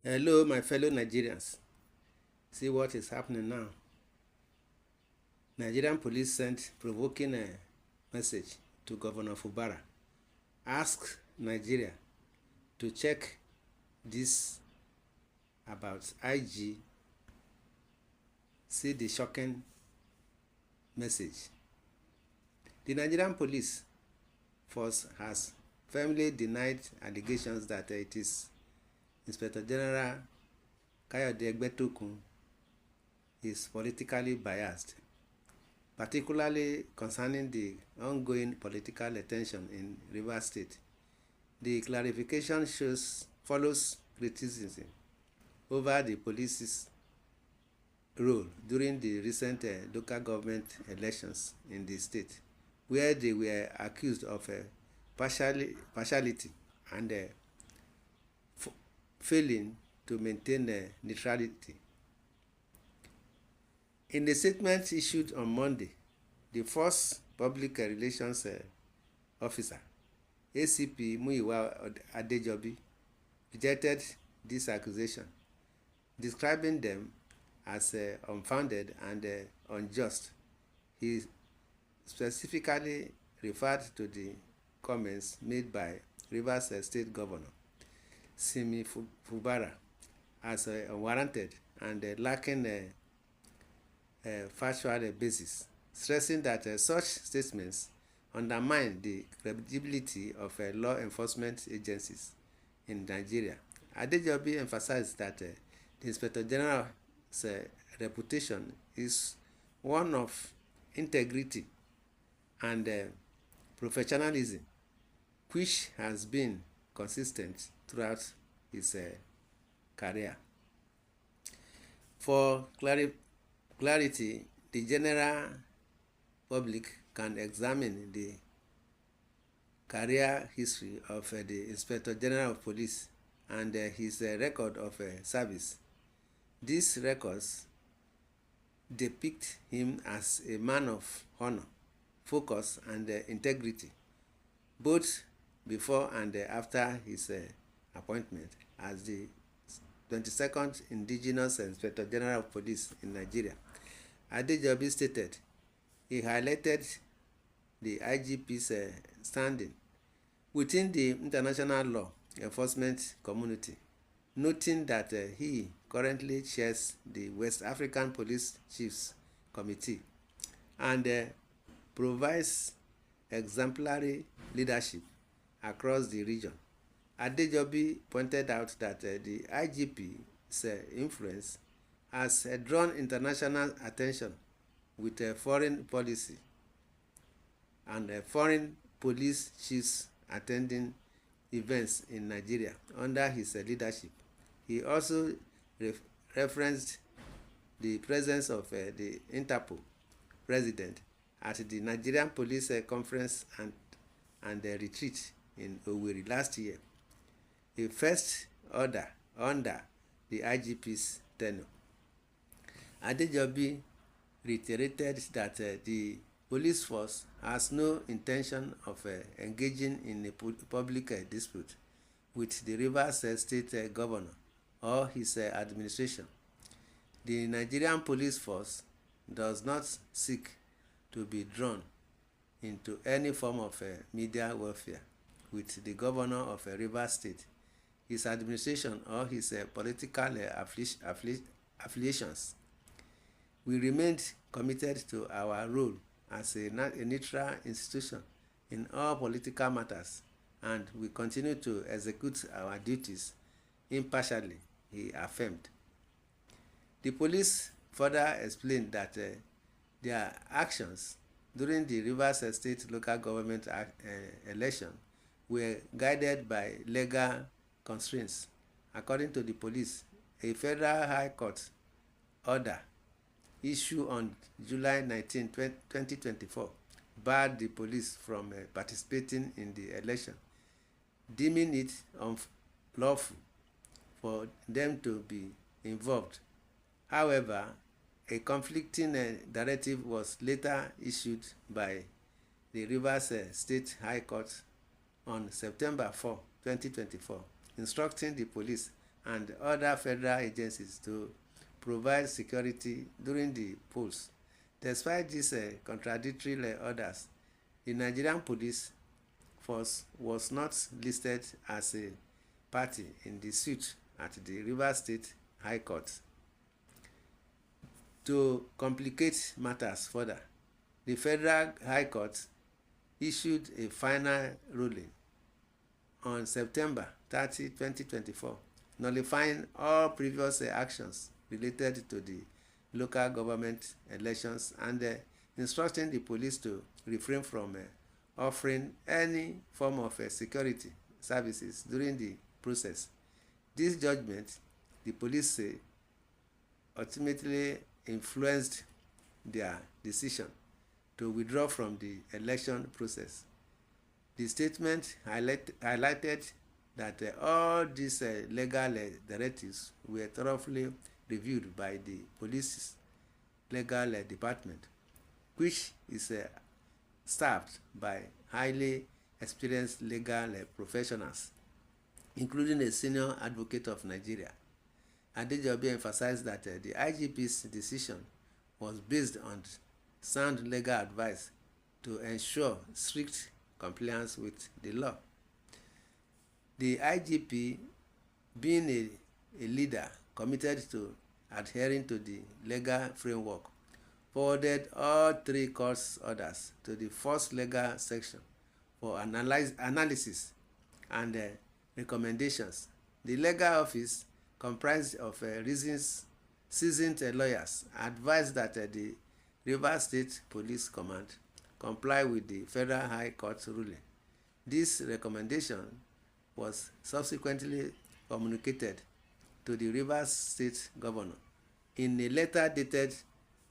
Hello, my fellow Nigerians. See what is happening now. Nigerian police sent provoking a message to Governor Fubara. Ask Nigeria to check this about IG. See the shocking message. The Nigerian police force has firmly denied allegations that it is Inspector General Kayode Egbetokun is politically biased, particularly concerning the ongoing political tension in Rivers State. The clarification follows criticism over the police's role during the recent local government elections in the state, where they were accused of partiality and failing to maintain neutrality. In a statement issued on Monday, the first public relations officer, ACP Miyiwa Adejobi, rejected this accusation, describing them as unfounded and unjust. He specifically referred to the comments made by Rivers State Governor Simi Fubara as unwarranted and lacking factual basis, stressing that such statements undermine the credibility of law enforcement agencies in Nigeria. Adejobi emphasized that the Inspector General's reputation is one of integrity and professionalism, which has been consistent throughout his career. For clarity, the general public can examine the career history of the Inspector General of Police and his record of service. These records depict him as a man of honor, focus, and integrity, both before and after his appointment as the 22nd Indigenous Inspector General of Police in Nigeria. Adejobi stated he highlighted the IGP's standing within the international law enforcement community, noting that he currently chairs the West African Police Chiefs Committee and provides exemplary leadership across the region. Adejobi pointed out that the IGP's influence has drawn international attention with foreign policy and foreign police chiefs attending events in Nigeria under his leadership. He also referenced the presence of the Interpol president at the Nigerian Police Conference and retreat in Owerri last year, a first order under the IGP's tenure. Adejobi reiterated that the police force has no intention of engaging in a public dispute with the Rivers State Governor or his administration. The Nigerian police force does not seek to be drawn into any form of media warfare with the governor of Rivers State, his administration, or his political affiliations. We remained committed to our role as a neutral institution in all political matters, and we continue to execute our duties impartially, he affirmed. The police further explained that their actions during the Rivers State local government election were guided by legal constraints. According to the police, a federal high court order issued on July 19, 2024 barred the police from participating in the election, deeming it unlawful for them to be involved. However, a conflicting directive was later issued by the Rivers State High Court on September 4, 2024, instructing the police and other federal agencies to provide security during the polls. Despite these contradictory orders, the Nigerian police force was not listed as a party in the suit at the Rivers State High Court. To complicate matters further, the Federal High Court issued a final ruling on September 30, 2024, nullifying all previous actions related to the local government elections and instructing the police to refrain from offering any form of security services during the process. This judgment, the police say, ultimately influenced their decision to withdraw from the election process. The statement highlighted that all these legal directives were thoroughly reviewed by the police's legal department, which is staffed by highly experienced legal professionals, including a senior advocate of Nigeria. Adejobi emphasized that the IGP's decision was based on sound legal advice to ensure strict compliance with the law. The IGP, being a leader committed to adhering to the legal framework, forwarded all three court orders to the first legal section for analysis and recommendations. The legal office, comprised of seasoned lawyers, advised that the Rivers State Police Command comply with the Federal High Court ruling. This recommendation was subsequently communicated to the Rivers State Governor in a letter dated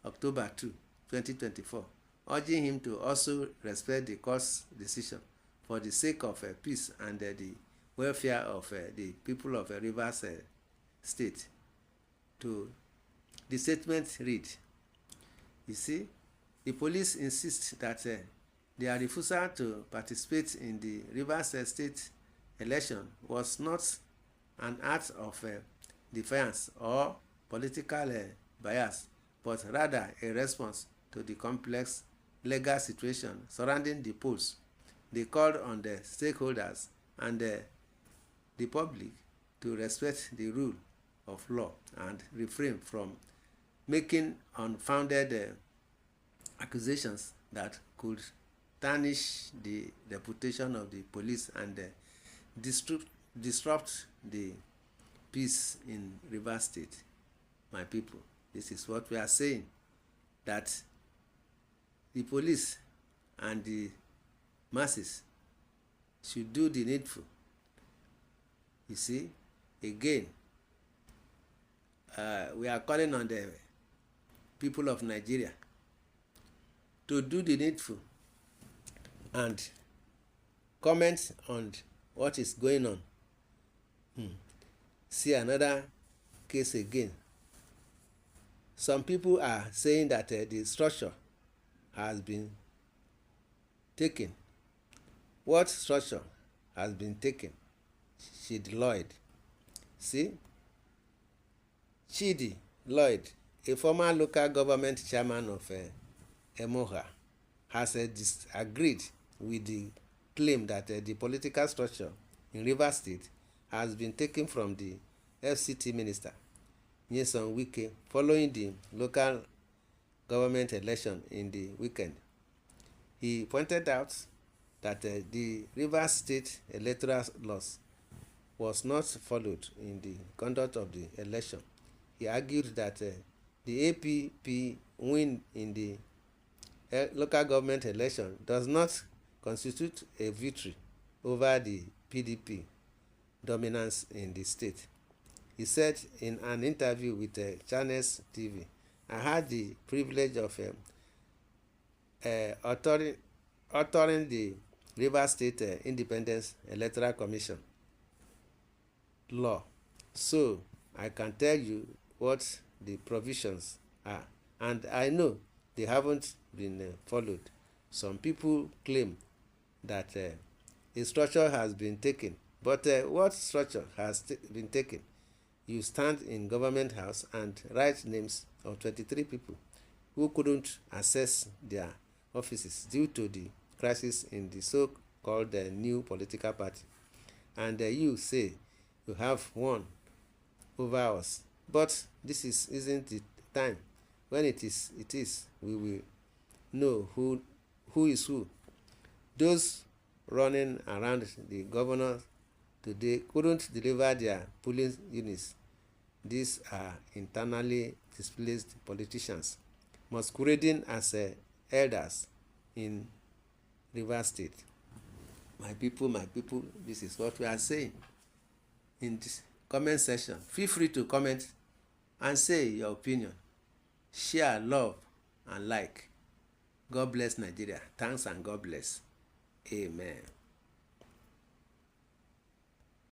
October 2, 2024, urging him to also respect the court's decision for the sake of peace and the welfare of the people of Rivers State. The statement read, you see, the police insist that their refusal to participate in the Rivers State election was not an act of defiance or political bias, but rather a response to the complex legal situation surrounding the polls. They called on the stakeholders and the public to respect the rule of law and refrain from making unfounded accusations that could tarnish the reputation of the police and disrupt the peace in Rivers State. My people, this is what we are saying, that the police and the masses should do the needful. You see, again, we are calling on the people of Nigeria to do the needful and comment on what is going on. See another case again. Some people are saying that the structure has been taken. What structure has been taken? Chidi Lloyd. See? Chidi Lloyd, a former local government chairman of Emoha, has disagreed with the claim that the political structure in Rivers State has been taken from the FCT minister, Nyesom Wike, following the local government election in the weekend. He pointed out that the Rivers State electoral laws was not followed in the conduct of the election. He argued that the APP win in the local government election does not constitute a victory over the PDP dominance in the state. He said in an interview with Channels TV, I had the privilege of authoring the Rivers State Independence Electoral Commission law, so I can tell you what the provisions are, and I know they haven't been followed. Some people claim that a structure has been taken, but what structure has been taken? you stand in government house and write names of 23 people who couldn't access their offices due to the crisis in the so-called new political party. And you say you have won over us. But this isn't the time. When it is, we will know who is who. Those running around the governor today couldn't deliver their polling units. These are internally displaced politicians masquerading as elders in Rivers State. My people, this is what we are saying in this comment section. Feel free to comment and say your opinion. Share, love, and like. God bless Nigeria. Thanks and God bless. Amen.